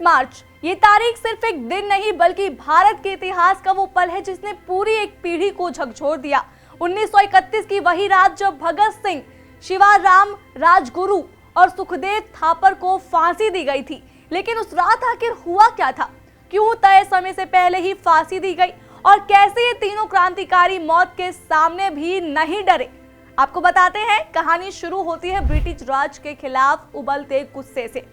मार्च, ये तारीख सिर्फ एक दिन नहीं बल्कि भारत के इतिहास का वो पल है जिसने पूरी एक पीढ़ी को झकझोर दिया। 1931 की वही रात जब भगत सिंह, शिवाराम राजगुरु और सुखदेव थापर को फांसी दी गई थी। लेकिन उस रात आखिर हुआ क्या था? क्यों तय समय से पहले ही फांसी दी गई और कैसे ये तीनों क्रांतिकारी मौत के सामने भी नहीं डरे? आपको बताते हैं। कहानी शुरू होती है ब्रिटिश राज के खिलाफ उबलते गुस्से से।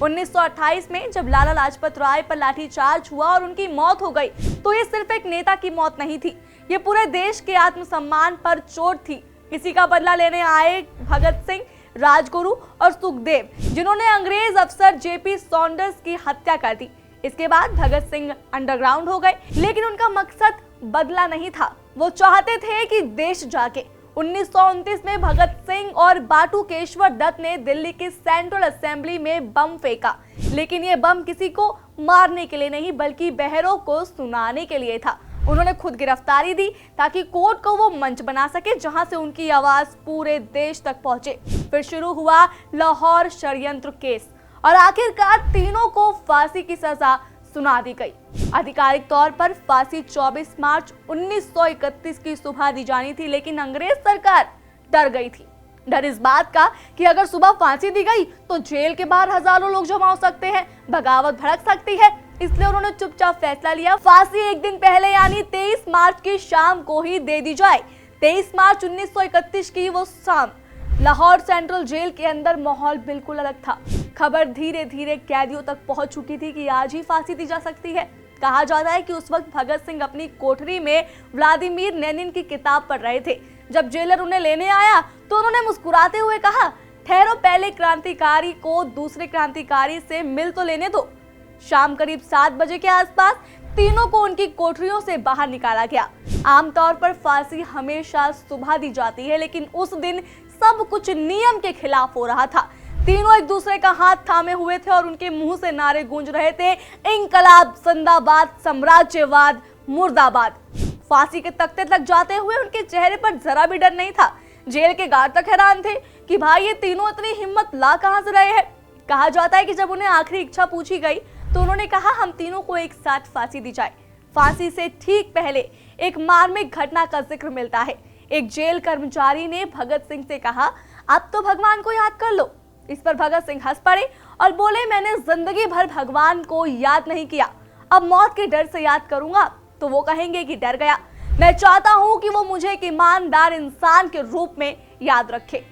1928 में जब लाला लाजपत राय पर लाठीचार्ज हुआ और उनकी मौत हो गई, तो ये सिर्फ एक नेता की मौत नहीं थी, ये पूरे देश के आत्मसम्मान पर चोट थी। इसी का बदला लेने आए भगत सिंह, राजगुरु और सुखदेव, जिन्होंने अंग्रेज अफसर जेपी सॉन्डर्स की हत्या कर दी। इसके बाद भगत सिंह अंडरग्राउंड हो गए, लेकिन उनका मकसद बदला नहीं था। वो चाहते थे कि देश जागे। 1929 में भगत सिंह और बाटू केशवर दत्त ने दिल्ली की सेंट्रल असेंबली में बम फेंका, लेकिन ये बम किसी को मारने के लिए नहीं बल्कि बहरों को सुनाने के लिए था। उन्होंने खुद गिरफ्तारी दी ताकि कोर्ट को वो मंच बना सके जहां से उनकी आवाज पूरे देश तक पहुंचे। फिर शुरू हुआ लाहौर षड्यंत्र केस और आखिरकार तीनों को फांसी की सजा सुना दी गई। आधिकारिक तौर पर फांसी 24 मार्च 1931 की सुबह दी जानी थी, लेकिन अंग्रेज सरकार डर गई थी। डर इस बात का कि अगर सुबह फांसी दी गई तो जेल के बाहर हजारों लोग जमा हो सकते हैं, बगावत भड़क सकती है। इसलिए उन्होंने चुपचाप फैसला लिया, फांसी एक दिन पहले यानी 23 मार्च की शाम को ही दे दी जाए। 23 मार्च 1931 की वो शाम लाहौर सेंट्रल जेल के अंदर माहौल बिल्कुल अलग था। खबर धीरे धीरे कैदियों तक पहुंच चुकी थी कि आज ही फांसी दी जा सकती है। कहा जाता है कि उस वक्त भगत सिंह अपनी कोठरी में व्लादिमीर लेनिन की किताब पढ़ रहे थे। जब जेलर उन्हें लेने आया तो उन्होंने मुस्कुराते हुए कहा, ठहरो, पहले क्रांतिकारी को दूसरे क्रांतिकारी से मिल तो लेने दो। शाम करीब 7 बजे के आसपास तीनों को उनकी कोठरियों से बाहर निकाला गया। आमतौर पर फांसी हमेशा सुबह दी जाती है, लेकिन उस दिन सब कुछ नियम के खिलाफ हो रहा था। तीनों एक दूसरे का हाथ थामे हुए थे और उनके मुंह से नारे गूंज रहे थे, इंकलाब जिंदाबाद, साम्राज्यवाद मुर्दाबाद। फांसी के तख्ते तक जाते हुए उनके चेहरे पर जरा भी डर नहीं था। जेल के गार्ड तक हैरान थे कि भाई ये तीनों इतनी हिम्मत ला कहां से रहे हैं। कहा जाता है कि जब उन्हें आखिरी इच्छा पूछी गई तो उन्होंने कहा, हम तीनों को एक साथ फांसी दी जाए। फांसी से ठीक पहले एक मार्मिक घटना का जिक्र मिलता है। एक जेल कर्मचारी ने भगत सिंह से कहा, अब तो भगवान को याद कर लो। इस पर भगत सिंह हंस पड़े और बोले, मैंने जिंदगी भर भगवान को याद नहीं किया, अब मौत के डर से याद करूंगा तो वो कहेंगे कि डर गया। मैं चाहता हूं कि वो मुझे एक ईमानदार इंसान के रूप में याद रखे।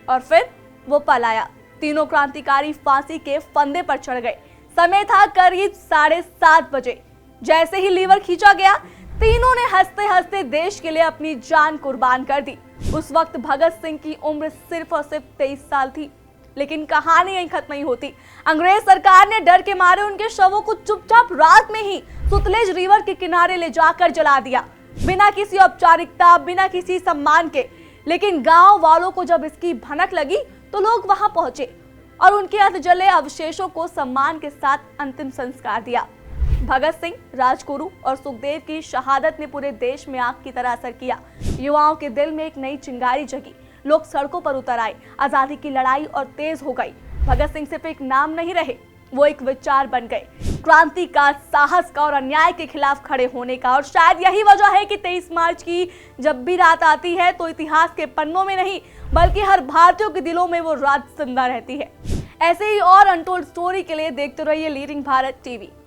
और फिर वो पल आया। तीनों क्रांतिकारी फांसी के फंदे पर चढ़ गए। समय था करीब 7:30 बजे। जैसे ही लीवर खींचा गया, तीनों ने हंसते हंसते देश के लिए अपनी जान कुर्बान कर दी। उस वक्त भगत सिंह की उम्र सिर्फ और सिर्फ 23 साल थी। लेकिन कहानी यहीं खत्म नहीं होती। अंग्रेज सरकार ने डर के मारे उनके शवों को चुपचाप रात में ही सुतलेज रिवर के किनारे ले जाकर जला दिया, बिना किसी औपचारिकता, बिना किसी सम्मान के। लेकिन गांव वालों को जब इसकी भनक लगी तो लोग वहां पहुंचे और उनके अधजले अवशेषों को सम्मान के साथ अंतिम संस्कार दिया। भगत सिंह, राजगुरु और सुखदेव की शहादत ने पूरे देश में आग की तरह असर किया। युवाओं के दिल में एक नई चिंगारी जगी। लोग सड़कों पर उतर आए। आजादी की लड़ाई और तेज हो गई। भगत सिंह सिर्फ एक नाम नहीं रहे, वो एक विचार बन गए, क्रांति का, साहस का और अन्याय के खिलाफ खड़े होने का। और शायद यही वजह है कि 23 मार्च की जब भी रात आती है तो इतिहास के पन्नों में नहीं बल्कि हर भारतीयों के दिलों में वो रात जिंदा रहती है। ऐसे ही और अनटोल्ड स्टोरी के लिए देखते रहिए लीडिंग भारत टीवी।